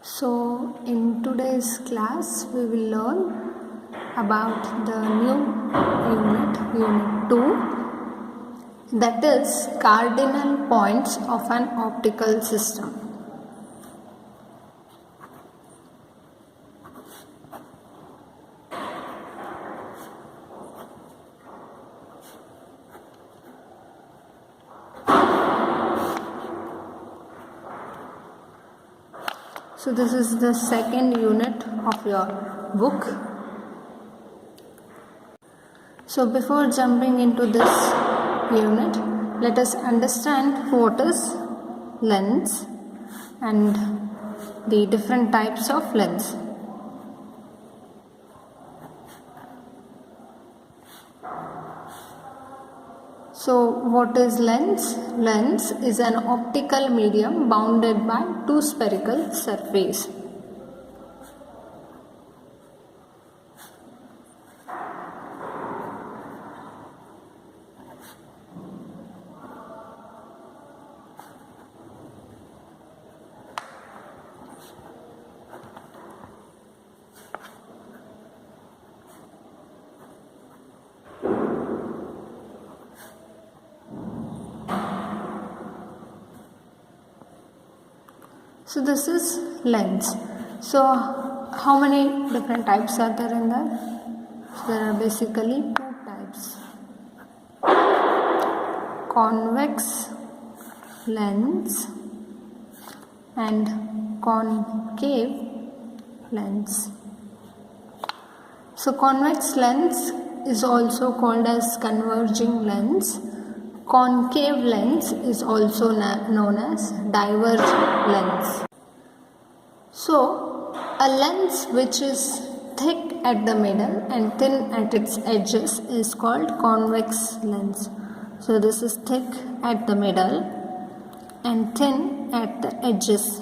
So, in today's class, we will learn about the new unit 2, that is cardinal points of an optical system. So this is the second unit of your book. So before jumping into this unit, let us understand what is lens and the different types of lens. So what is lens? Lens is an optical medium bounded by two spherical surfaces. So this is lens. So how many different types are there in there? So there are basically two types: convex lens and concave lens. So convex lens is also called as converging lens. Concave lens is also known as divergent lens. So, a lens which is thick at the middle and thin at its edges is called convex lens. So, this is thick at the middle and thin at the edges.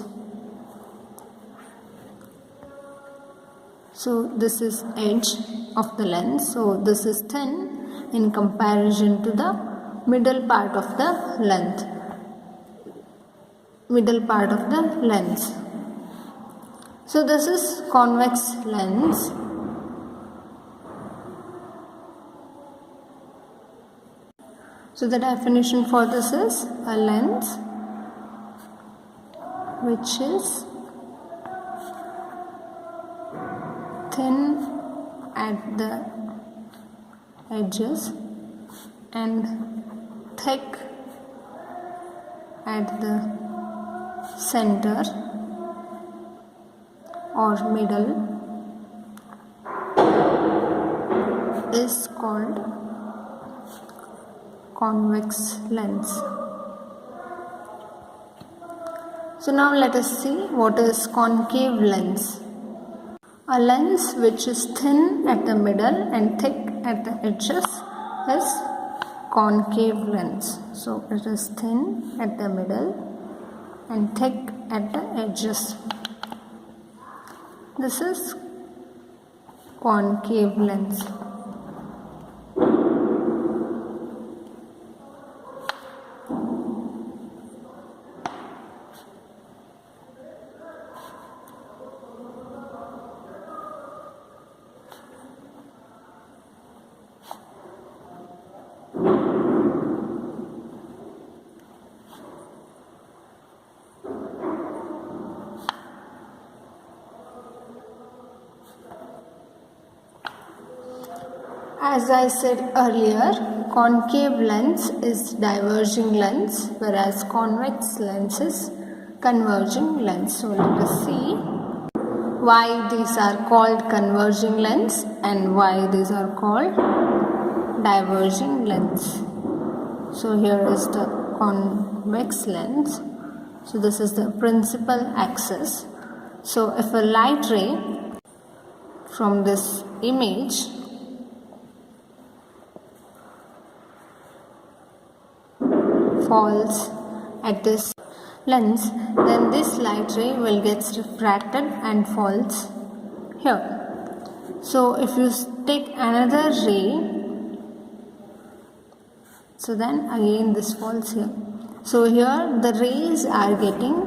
So, this is edge of the lens. So, this is thin in comparison to the middle part of the lens. So this is convex lens. So the definition for this is a lens which is thin at the edges and thick at the center or middle is called convex lens. So now let us see what is concave lens. A lens which is thin at the middle and thick at the edges is concave lens. So it is thin at the middle and thick at the edges. This is concave lens. As I said earlier, concave lens is diverging lens, whereas convex lens is converging lens. So let us see why these are called converging lens and why these are called diverging lens. So here is the convex lens. So this is the principal axis. So if a light ray from this image falls at this lens, then this light ray will get refracted and falls here. So if you take another ray, so then again this falls here. So here the rays are getting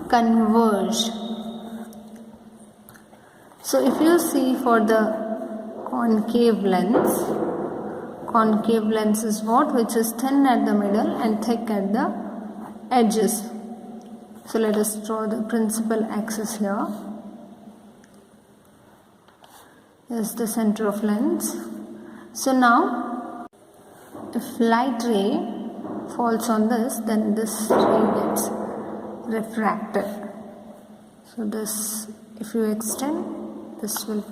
converged. So if you see for the concave lens is what? Which is thin at the middle and thick at the edges. So let us draw the principal axis here. Is the center of lens. So now if light ray falls on this, then this ray gets refracted. So this, if you extend, this will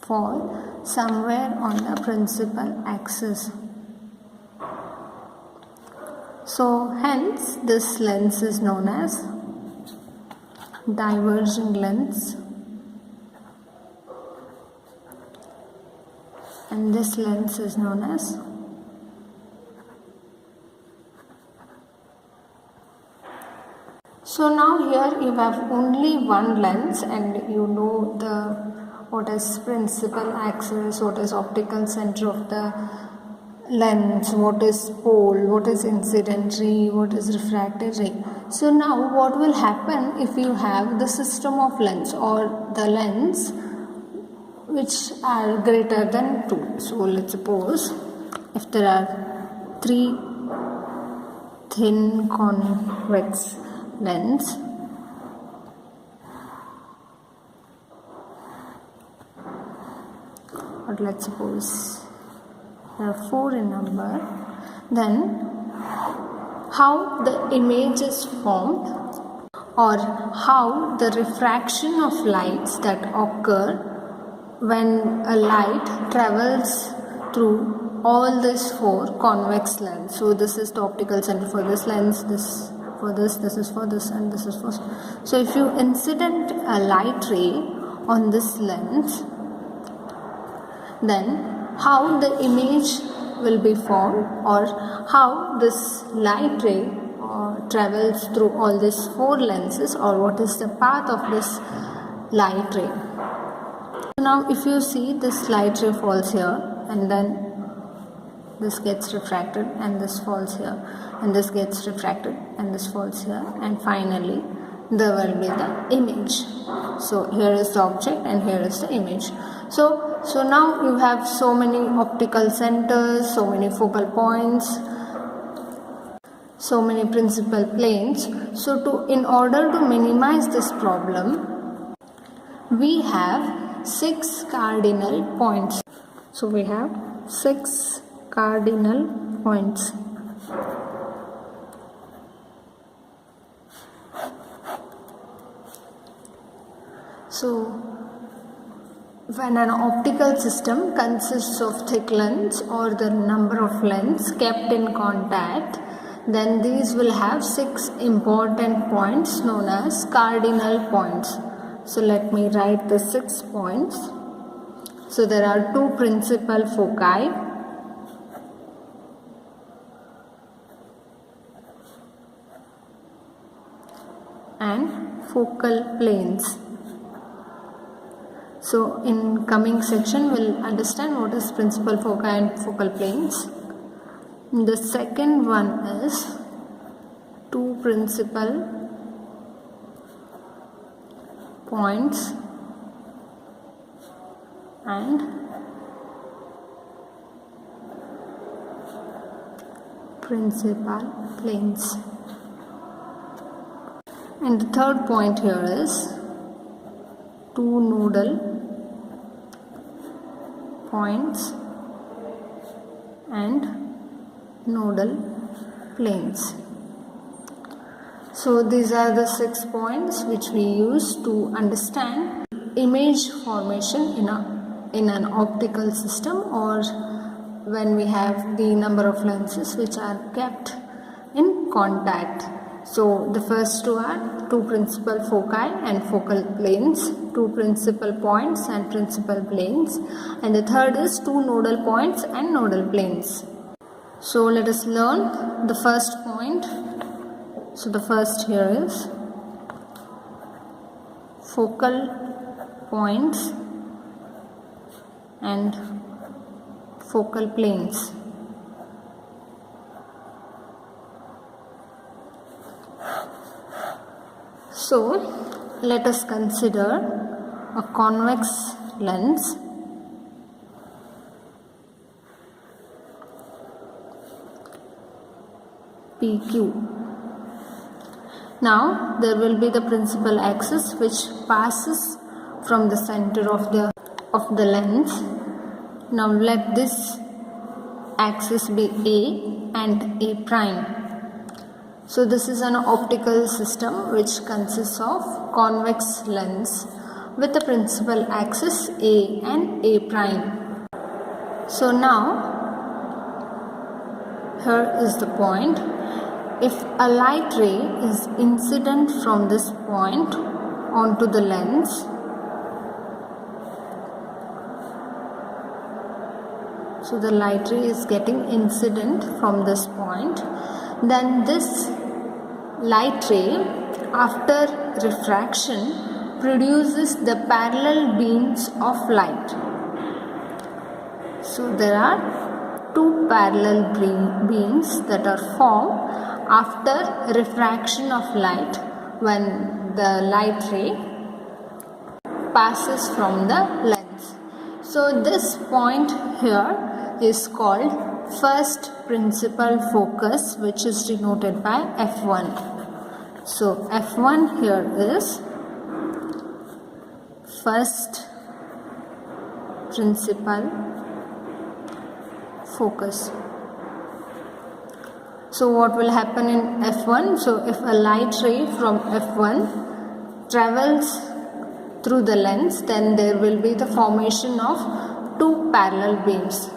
fall somewhere on the principal axis. So hence this lens is known as diverging lens, and this lens is known as So now here you have only one lens, and you know what is principal axis, what is optical center of the lens, what is pole, what is incident ray, what is refracted ray. So now what will happen if you have the system of lens or the lens which are greater than 2. So let's suppose if there are 3 thin convex lens, or let's suppose there are 4 in number, then how the image is formed, or how the refraction of lights that occur when a light travels through all these 4 convex lens. So this is the optical center for this lens, this for this is for this, and this is for. So if you incident a light ray on this lens, then how the image will be formed, or how this light ray travels through all these 4 lenses, or what is the path of this light ray. So now if you see, this light ray falls here, and then this gets refracted, and this falls here, and this gets refracted, and this falls here, and finally there will be the image. So here is the object and here is the image. So now you have so many optical centers, so many focal points, so many principal planes. So in order to minimize this problem, we have 6 cardinal points. So we have 6 cardinal points. So when an optical system consists of thick lens or the number of lens kept in contact, then these will have 6 important points known as cardinal points. So let me write the 6 points. So there are 2 principal foci, and focal planes. So in coming section we'll understand what is principal foci and focal planes. The second one is 2 principal points and principal planes. And the third point here is 2 nodal points and nodal planes. So these are the 6 points which we use to understand image formation in an optical system, or when we have the number of lenses which are kept in contact. So the first 2 are 2 principal foci and focal planes, 2 principal points and principal planes, and the third is 2 nodal points and nodal planes. So let us learn the first point. So the first here is focal points and focal planes. So let us consider a convex lens PQ. Now there will be the principal axis which passes from the center of the lens. Now let this axis be A and A prime. So this is an optical system which consists of convex lens with the principal axis A and A prime. So now here is the point. If a light ray is incident from this point onto the lens, so the light ray is getting incident from this point, then this light ray after refraction produces the parallel beams of light. So there are two parallel beams that are formed after refraction of light when the light ray passes from the lens. So this point here is called first principal focus, which is denoted by F1. So F1 here is first principal focus. So what will happen in F1? So if a light ray from F1 travels through the lens, then there will be the formation of two parallel beams.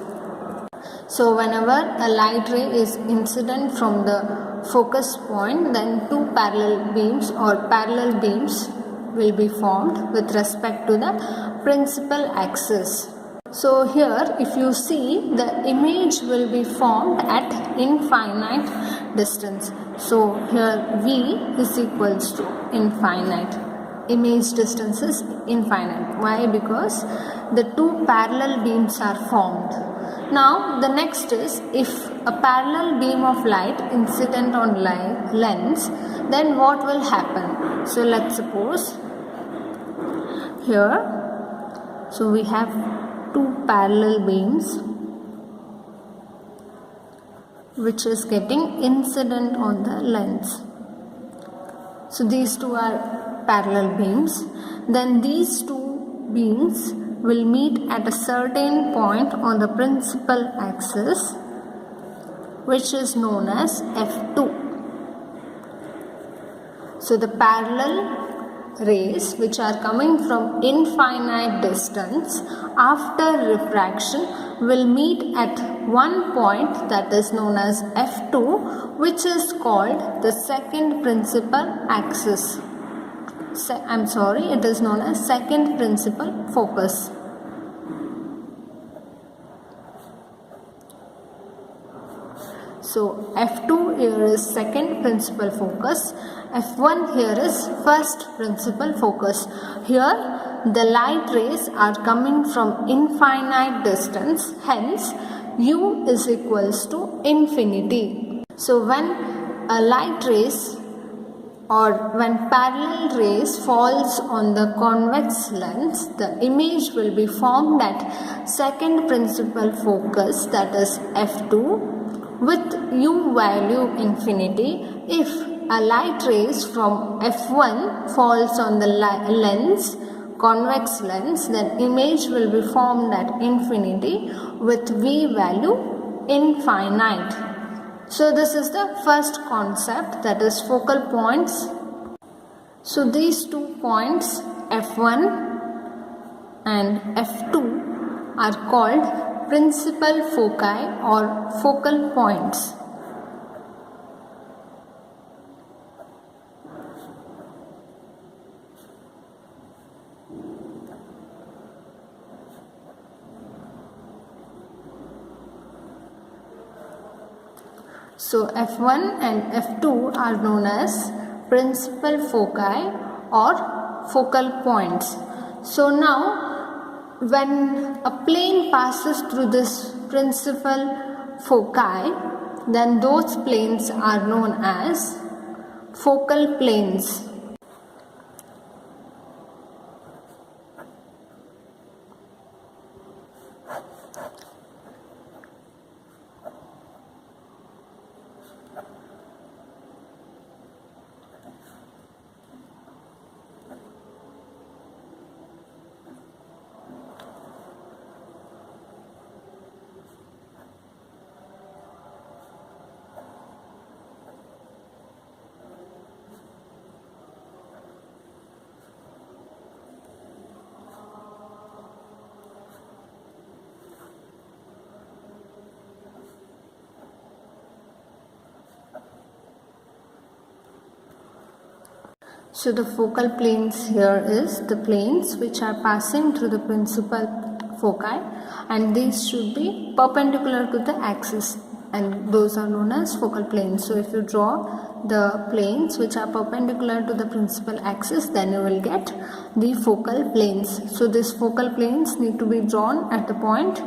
So whenever a light ray is incident from the focus point, then two parallel beams or parallel beams will be formed with respect to the principal axis. So here if you see, the image will be formed at infinite distance. So here V is equals to infinite. Image distance is infinite. Why? Because the two parallel beams are formed. Now the next is, if a parallel beam of light incident on lens, then what will happen? So let's suppose here, so we have two parallel beams which is getting incident on the lens. So these two are parallel beams. Then these two beams will meet at a certain point on the principal axis, which is known as F2. So the parallel rays which are coming from infinite distance after refraction will meet at one point that is known as F2, which is called the second principal axis. It is known as second principal focus. So F2 here is second principal focus, F1 here is first principal focus. Here the light rays are coming from infinite distance, hence U is equals to infinity. So when a light rays or when parallel rays falls on the convex lens, the image will be formed at second principal focus, that is F2, with U value infinity. If a light rays from F1 falls on the lens, convex lens, then image will be formed at infinity with V value infinite. So this is the first concept, that is focal points. So these 2 points F1 and F2 are called principal foci or focal points. So F1 and F2 are known as principal foci or focal points. So now when a plane passes through this principal foci, then those planes are known as focal planes. So the focal planes here is the planes which are passing through the principal foci, and these should be perpendicular to the axis, and those are known as focal planes. So if you draw the planes which are perpendicular to the principal axis, then you will get the focal planes. So these focal planes need to be drawn at the point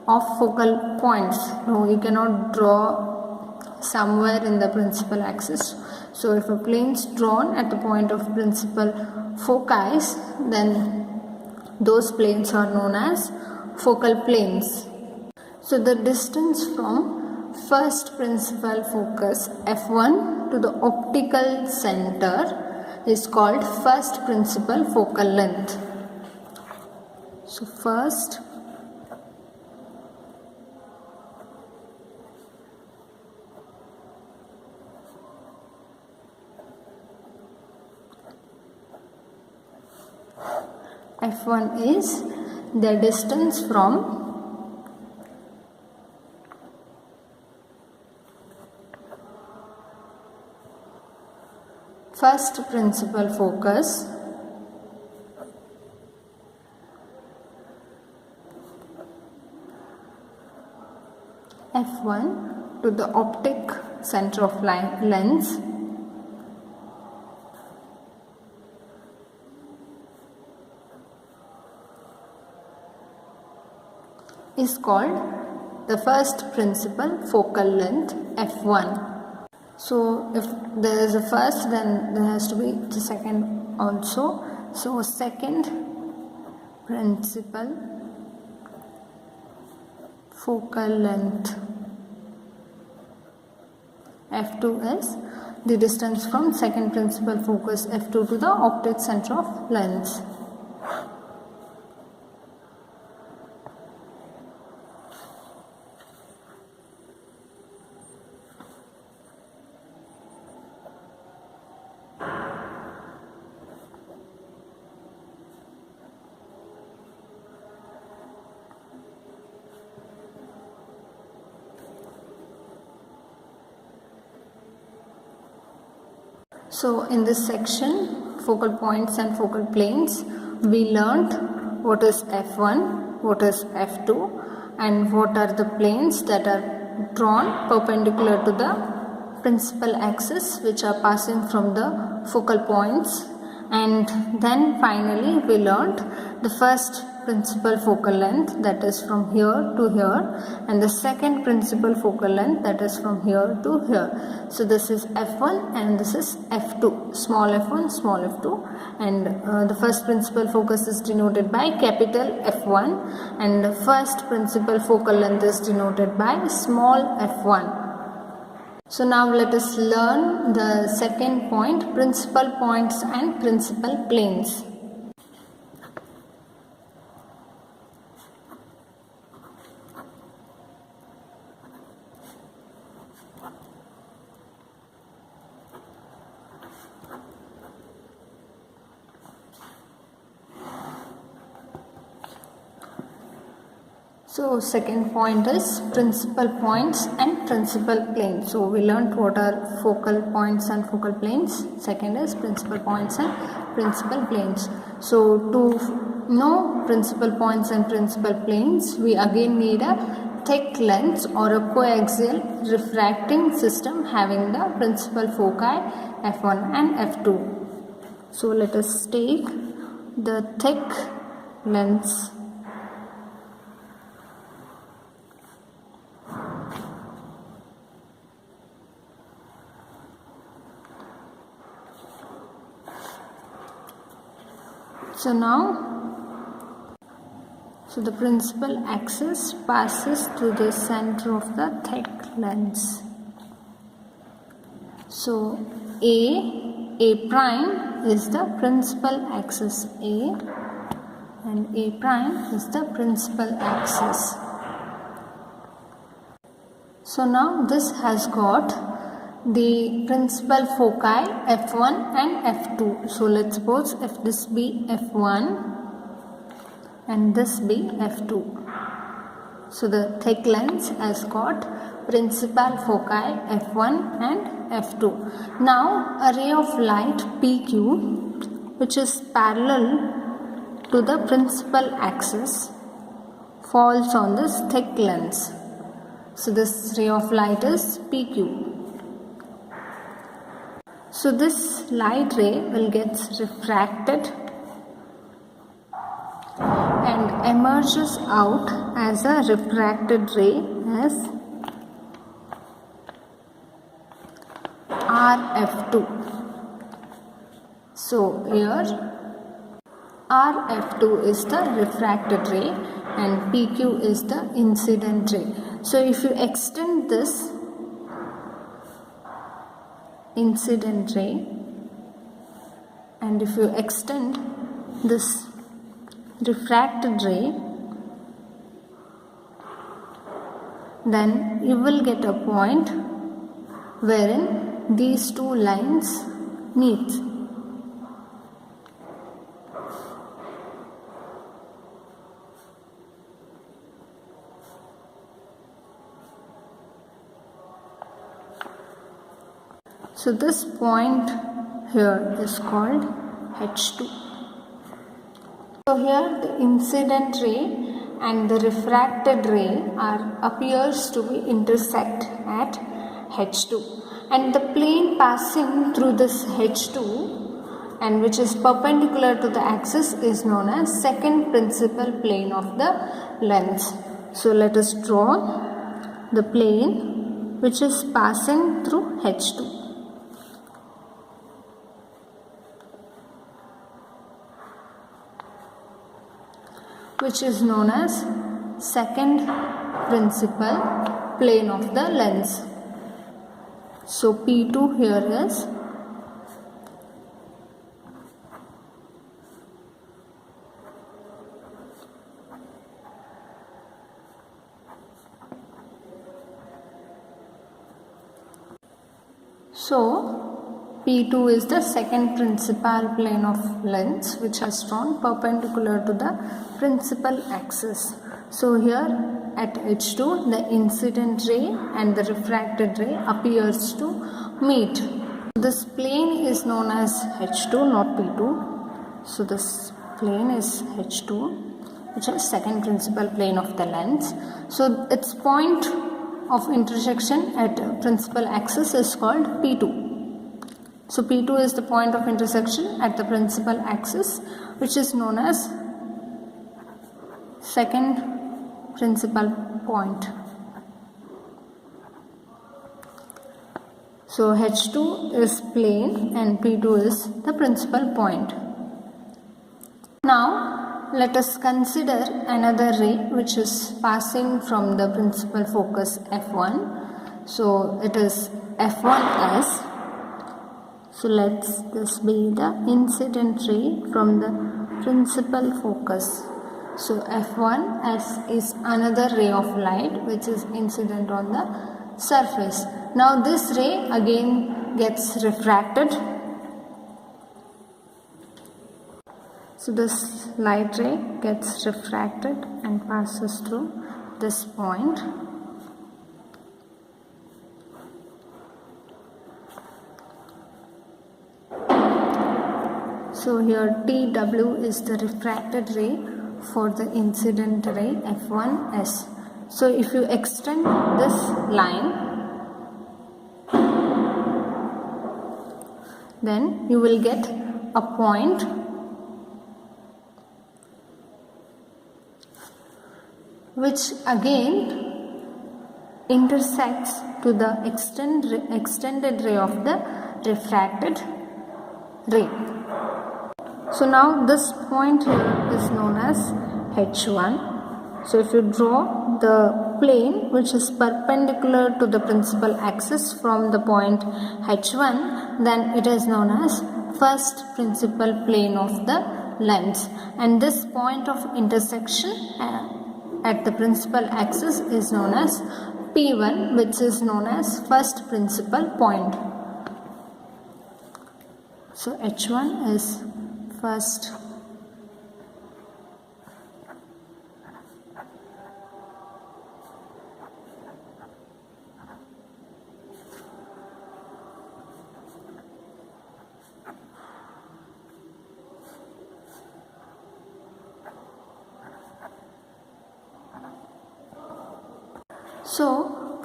of focal points. No, you cannot draw somewhere in the principal axis. So if a plane is drawn at the point of principal foci, then those planes are known as focal planes. So the distance from first principal focus F1 to the optical center is called first principal focal length. So first F1 is the distance from first principal focus F1 to the optic center of lens is called the first principal focal length F1. So if there is a first, then there has to be the second also. So second principal focal length F2 is the distance from second principal focus F2 to the optic center of lens. So in this section, focal points and focal planes, we learnt what is F1, what is F2, and what are the planes that are drawn perpendicular to the principal axis, which are passing from the focal points. And then finally we learnt the first principal focal length, that is from here to here, and the second principal focal length, that is from here to here. So this is F1 and this is F2, small f1, small f2, and the first principal focus is denoted by capital F1 and the first principal focal length is denoted by small f1. So now let us learn the second point, principal points and principal planes. So second point is principal points and principal planes. So we learned what are focal points and focal planes. Second is principal points and principal planes. So to know principal points and principal planes, we again need a thick lens or a coaxial refracting system having the principal foci F1 and F2. So let us take the thick lens . So now, the principal axis passes through the center of the thick lens. So A prime is the principal axis A, and A prime is the principal axis. So now this has got the principal foci F1 and F2. So let's suppose if this be F1 and this be F2. So the thick lens has got principal foci F1 and F2. Now a ray of light PQ, which is parallel to the principal axis, falls on this thick lens. So this ray of light is PQ. So this light ray will get refracted and emerges out as a refracted ray as RF2. So here RF2 is the refracted ray and PQ is the incident ray. So if you extend this incident ray and if you extend this refracted ray, then you will get a point wherein these two lines meet. So this point here is called H2. So here the incident ray and the refracted ray appears to be intersect at H2, and the plane passing through this H2 and which is perpendicular to the axis is known as second principal plane of the lens. So let us draw the plane which is passing through H2. Which is known as second principal plane of the lens. So P2 here is P2 is the second principal plane of lens which has drawn perpendicular to the principal axis. So here at H2 the incident ray and the refracted ray appears to meet. This plane is known as H2, not P2. So this plane is H2, which is second principal plane of the lens. So its point of intersection at principal axis is called P2. So P2 is the point of intersection at the principal axis, which is known as second principal point. So H2 is plane and P2 is the principal point. Now let us consider another ray which is passing from the principal focus F1. So it is F1S. So let this be the incident ray from the principal focus. So F1S is another ray of light which is incident on the surface. Now this ray again gets refracted. So this light ray gets refracted and passes through this point. So here TW is the refracted ray for the incident ray F1S. So if you extend this line, then you will get a point which again intersects to the extended ray of the refracted ray. So now this point here is known as H1. So if you draw the plane which is perpendicular to the principal axis from the point H1, then it is known as first principal plane of the lens, and this point of intersection at the principal axis is known as P1, which is known as first principal point. So H1 is first So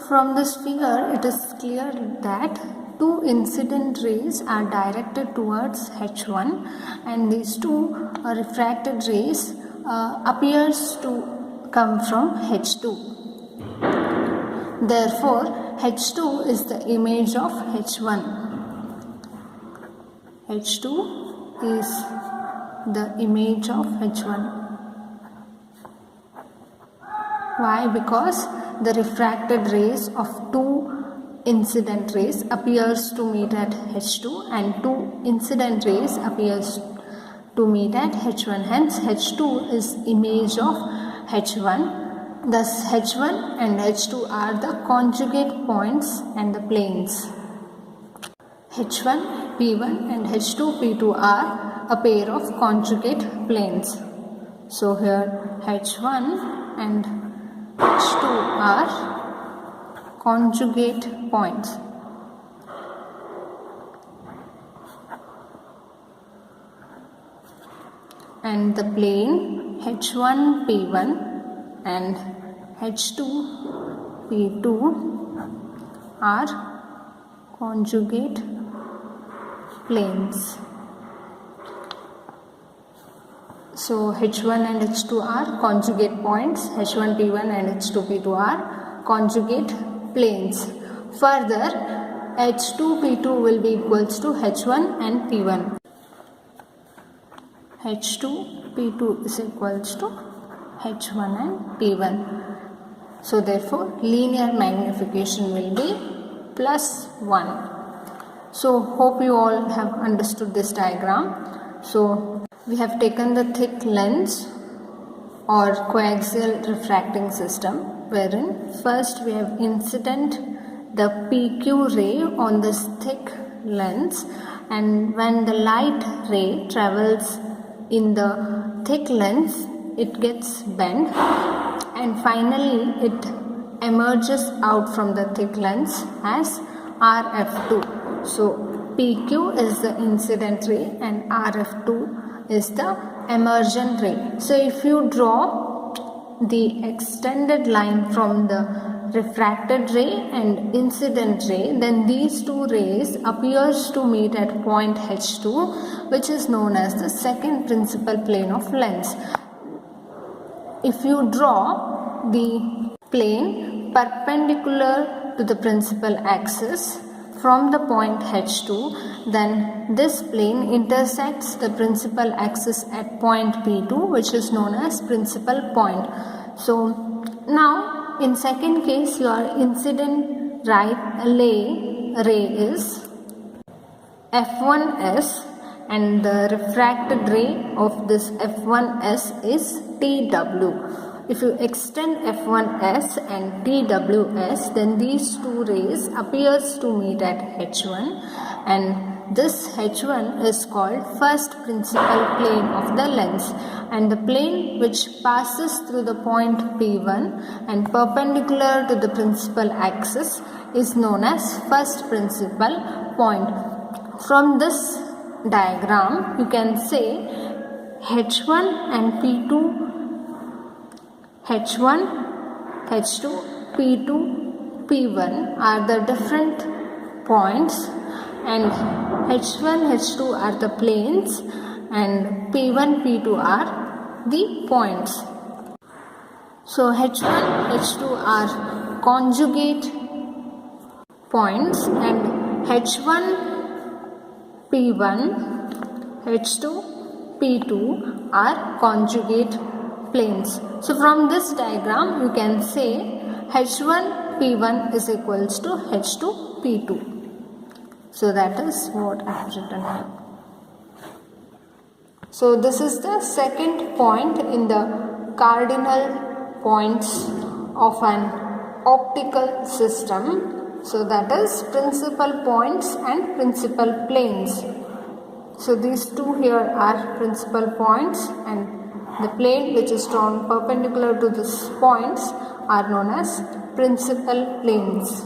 from this figure it is clear that two incident rays are directed towards H1 and these two refracted rays appears to come from H2. Therefore H2 is the image of H1. H2 is the image of H1. Why? Because the refracted rays of two incident rays appears to meet at H2 and two incident rays appears to meet at H1. Hence H2 is image of H1. Thus H1 and H2 are the conjugate points and the planes. H1 P1 and H2 P2 are a pair of conjugate planes. So here H1 and H2 are conjugate points. And the plane H1 P1 and H2 P2 are conjugate planes. So H1 and H2 are conjugate points, H1 P1 and H2 P2 are conjugate planes. Further, H2 P2 will be equals to H1 and P1. H2 P2 is equals to H1 and P1. So therefore linear magnification will be +1. So hope you all have understood this diagram. So we have taken the thick lens or coaxial refracting system, wherein first we have incident the PQ ray on this thick lens, and when the light ray travels in the thick lens it gets bent and finally it emerges out from the thick lens as RF2. So PQ is the incident ray and RF2 is the emergent ray. So if you draw the extended line from the refracted ray and incident ray, then these two rays appears to meet at point H2, which is known as the second principal plane of lens. If you draw the plane perpendicular to the principal axis from the point H2, then this plane intersects the principal axis at point P2, which is known as principal point. So now in second case your incident ray is F1s and the refracted ray of this F1s is TW. If you extend F1s and TWs, then these two rays appears to meet at H1, and this H1 is called first principal plane of the lens, and the plane which passes through the point P1 and perpendicular to the principal axis is known as first principal point. From this diagram you can say H1 and P2, H1, H2, P2, P1 are the different points, and H1, H2 are the planes and P1, P2 are the points. So H1, H2 are conjugate points and H1, P1, H2, P2 are conjugate planes. So from this diagram you can say H1 P1 is equals to H2 P2. So that is what I have written here. So this is the second point in the cardinal points of an optical system. So that is principal points and principal planes. So these two here are principal points, and the plane which is drawn perpendicular to these points are known as principal planes.